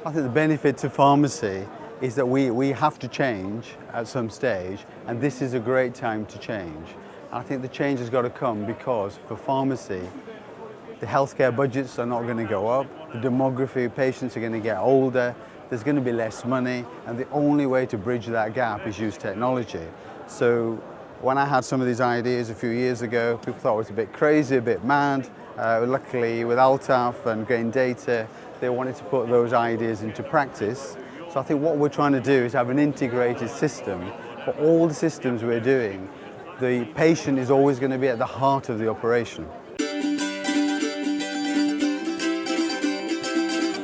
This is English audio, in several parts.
I think the benefit to pharmacy is that we have to change at some stage, and this is a great time to change. And I think the change has got to come because for pharmacy, the healthcare budgets are not going to go up, the demography of patients are going to get older, there's going to be less money, and the only way to bridge that gap is use technology. So when I had some of these ideas a few years ago, people thought it was a bit crazy, a bit mad. Luckily, with Altaf and Gain Data, they wanted to put those ideas into practice. So I think what we're trying to do is have an integrated system. For all the systems we're doing, the patient is always going to be at the heart of the operation.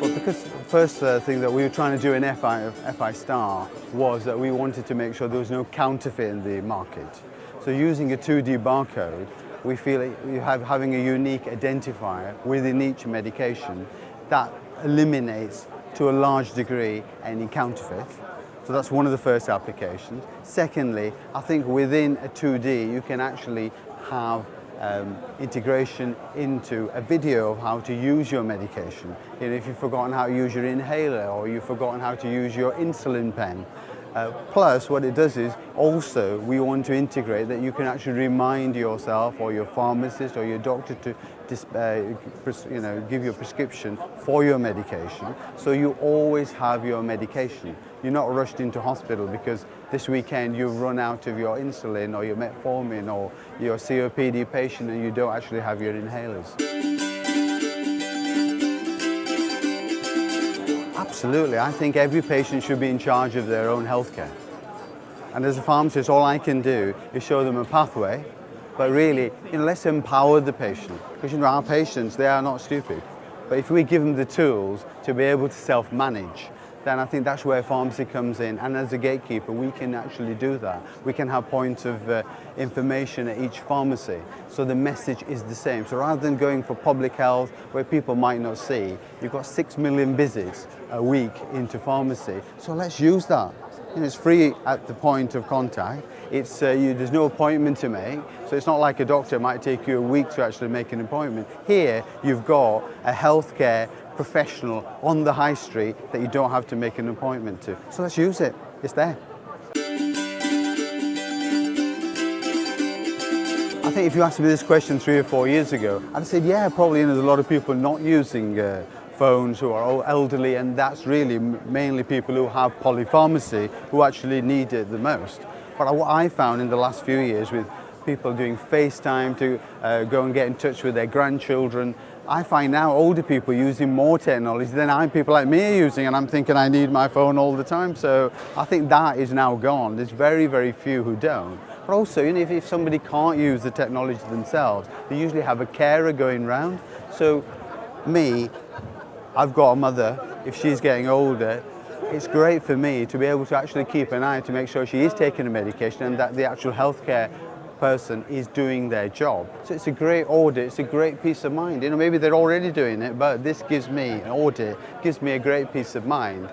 Well, because the first thing that we were trying to do in FI-STAR was that we wanted to make sure there was no counterfeit in the market. So using a 2D barcode, we feel having a unique identifier within each medication that eliminates to a large degree any counterfeit. So that's one of the first applications. Secondly, I think within a 2D you can actually have integration into a video of how to use your medication. You know, if you've forgotten how to use your inhaler or you've forgotten how to use your insulin pen. Plus, what it does is also we want to integrate that you can actually remind yourself or your pharmacist or your doctor to give you a prescription for your medication, so you always have your medication. You're not rushed into hospital because this weekend you've run out of your insulin or your metformin or your COPD patient and you don't actually have your inhalers. Absolutely, I think every patient should be in charge of their own healthcare. And as a pharmacist, all I can do is show them a pathway, but really, let's empower the patient. Because our patients, they are not stupid. But if we give them the tools to be able to self-manage, then I think that's where pharmacy comes in. And as a gatekeeper, we can actually do that. We can have points of information at each pharmacy, so the message is the same. So rather than going for public health, where people might not see, you've got 6 million visits a week into pharmacy. So let's use that. It's free at the point of contact. There's no appointment to make, so it's not like a doctor. It might take you a week to actually make an appointment. Here, you've got a healthcare professional on the high street that you don't have to make an appointment to. So let's use it. It's there. I think if you asked me this question 3 or 4 years ago, I'd have said, yeah, probably there's a lot of people not using phones who are all elderly, and that's really mainly people who have polypharmacy who actually need it the most. But what I found in the last few years with people doing FaceTime to go and get in touch with their grandchildren, I find now older people using more technology than people like me are using, and I'm thinking I need my phone all the time. So I think that is now gone. There's very, very few who don't. But also, if somebody can't use the technology themselves, they usually have a carer going round. So me, I've got a mother. If she's getting older, it's great for me to be able to actually keep an eye to make sure she is taking a medication and that the actual healthcare person is doing their job. So it's a great audit, it's a great peace of mind. Maybe they're already doing it, but this gives me an audit, gives me a great peace of mind.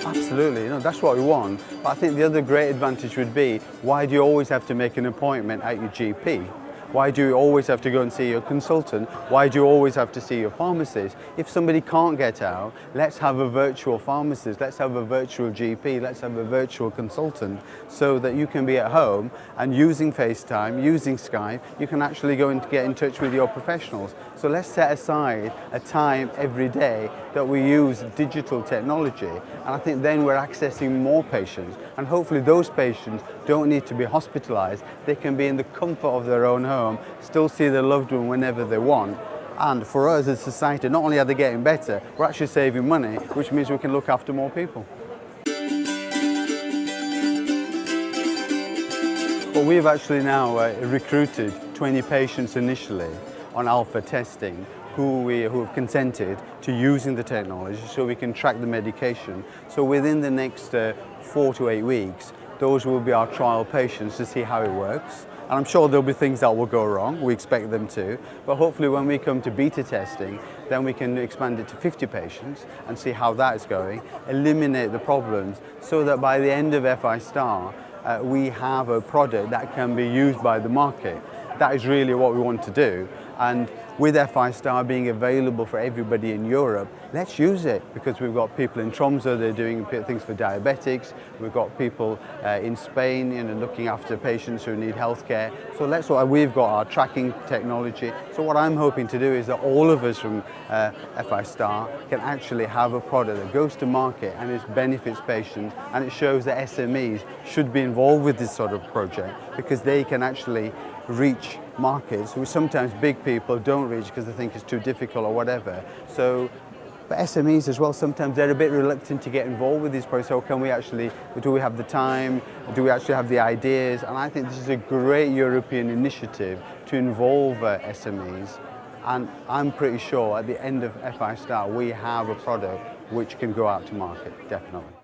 Absolutely, that's what we want. But I think the other great advantage would be, why do you always have to make an appointment at your GP? Why do you always have to go and see your consultant? Why do you always have to see your pharmacist? If somebody can't get out, let's have a virtual pharmacist, let's have a virtual GP, let's have a virtual consultant, so that you can be at home and using FaceTime, using Skype, you can actually go and get in touch with your professionals. So let's set aside a time every day that we use digital technology, and I think then we're accessing more patients, and hopefully those patients don't need to be hospitalized. They can be in the comfort of their own home, still see their loved one whenever they want. And for us as a society, not only are they getting better, we're actually saving money, which means we can look after more people. Well, we've actually now recruited 20 patients initially on alpha testing who have consented to using the technology so we can track the medication. So within the next 4 to 8 weeks, those will be our trial patients to see how it works. And I'm sure there'll be things that will go wrong, we expect them to, but hopefully when we come to beta testing, then we can expand it to 50 patients and see how that is going, eliminate the problems, so that by the end of FI-STAR, we have a product that can be used by the market. That is really what we want to do. And with FI-STAR being available for everybody in Europe, let's use it, because we've got people in Tromsø, they're doing things for diabetics. We've got people in Spain, looking after patients who need healthcare. So we've got our tracking technology. So what I'm hoping to do is that all of us from FI-STAR can actually have a product that goes to market and it benefits patients, and it shows that SMEs should be involved with this sort of project, because they can actually reach markets which sometimes big people don't reach because they think it's too difficult or whatever. So, but SMEs as well, sometimes they're a bit reluctant to get involved with these projects. So do we have the time? Do we actually have the ideas? And I think this is a great European initiative to involve SMEs. And I'm pretty sure at the end of FI-STAR we have a product which can go out to market, definitely.